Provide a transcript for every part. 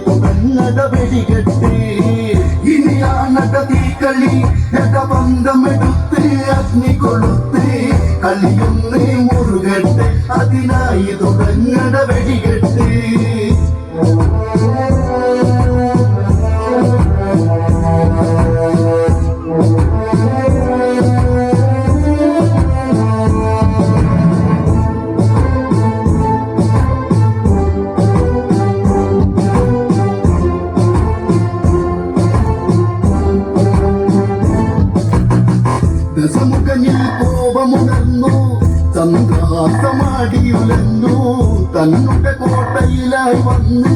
തുടങ്ങട വെടികെട്ട് ഇനിയാണട തീക്കളി ബന്ധമെടുത്ത് അഗ്നി കൊളുത്ത് കളിയൊന്ന് മുറുകട്ടെ അതിനായി തുടങ്ങട വെടികെട്ട് ദശമുഖനിൽ കോപമുണർന്നു ചന്ദ്രഹാസമാടിയുലന്നു തന്നുടെ കോട്ടയിലായി വന്ന്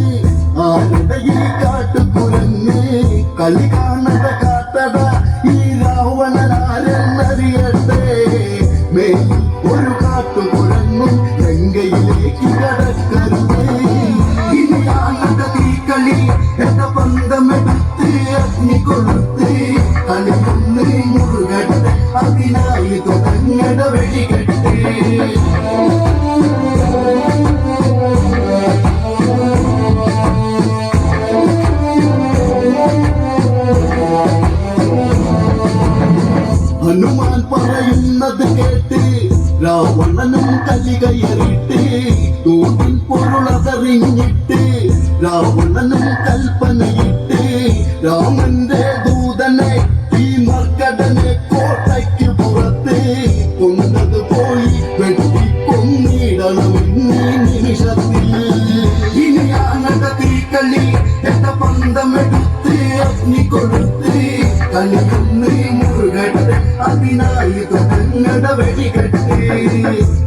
ആരുടെയിൽ കാട്ടുകുരങ്ങ് കളി കാണട കാട്ടട ഈ രാവണനാരെന്നറിയട്ടെ മേലിൽ ഒരു കാട്ടുകുരങ്ങും ഗംഗയിലേക്ക് കടക്കരുത് ഇനിയാണട തീക്കളി എന്ന ബന്ധമെടുത്ത് അഗ്നി കൊളുത്ത് കളിയൊന്ന് മുറുകട്ടെ അതിനായി തുടങ്ങട വെടികെട്ട് ഹനുമാൻ പറയുന്നത് കേട്ട് രാവണനും കലികയറിട്ട് തൂണിൻ പൊരുളതറിഞ്ഞിട്ട് രാവണനും കൽപ്പനയിട്ട് രാമന്റെ ദൂതനെ ഈ മർക്കടനെ കോട്ടയ്ക്ക് പുറത്ത് കൊണ്ടത് പോയി വെട്ടി കൊന്നിടണം ഈ നിമിഷത്തിൽ ഇനിയാണട തീക്കളി എന്ന ബന്ധമെടുത്ത് അഗ്നി കൊടുത്ത് കളിയൊന്ന് മുറുകട്ടെ അതിനായി തുടങ്ങട വെടികെട്ട്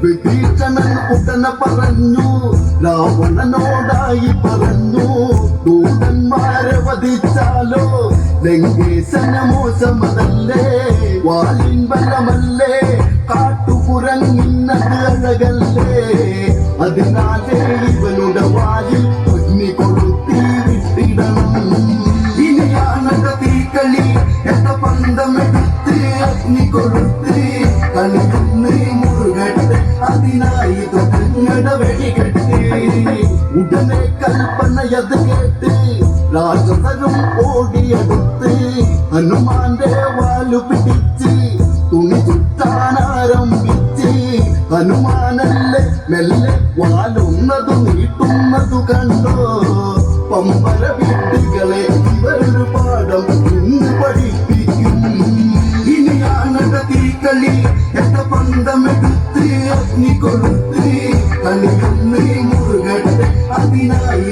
വിഭീഷണൻ ഉടനെ പറഞ്ഞു രാവണനോടായി പറഞ്ഞു ദൂതന്മാരെ വധിച്ചാലോ ലങ്കേശന മോശമതല്ലേ വാലിൻ ബലമല്ലേ കാട്ടുകുരങ്ങിന്നത് അഴകല്ലേ അതിനാലേ ഇവനുടെ വാലിൽ അഗ്നി കൊളുത്തി വിട്ടിടണം ഇനിയാണട തീക്കളി എന്ന ബന്ധമെടുത്ത് അഗ്നി കൊളുത്ത് കളിയൊന്ന് മുറുകട്ടെ അതിനായി തുടങ്ങട വെടികെട്ട് ഉടനെ കൽപ്പനയത് കേട്ട് രാജസരും ഓടിയെടുത്ത് ഹനുമാന്റെ വാലു പിടിച്ച് തുണി ചുറ്റാനാരംഭിച്ച് ഹനുമാനല്ലേ മെല്ലെ വാലൊന്നതു നീട്ടുന്നതു കണ്ടോ പമ്പര വീട്ടുകളെ ഇവരൊരു പാഠം ഇന്ന് പഠിപ്പിക്കും ഇനിയാണട തീക്കളി എന്ന ബന്ധമെടുത്ത് അഗ്നി കൊളുത്ത് കളിയൊന്ന് മുറുകട്ടെ അതിനായി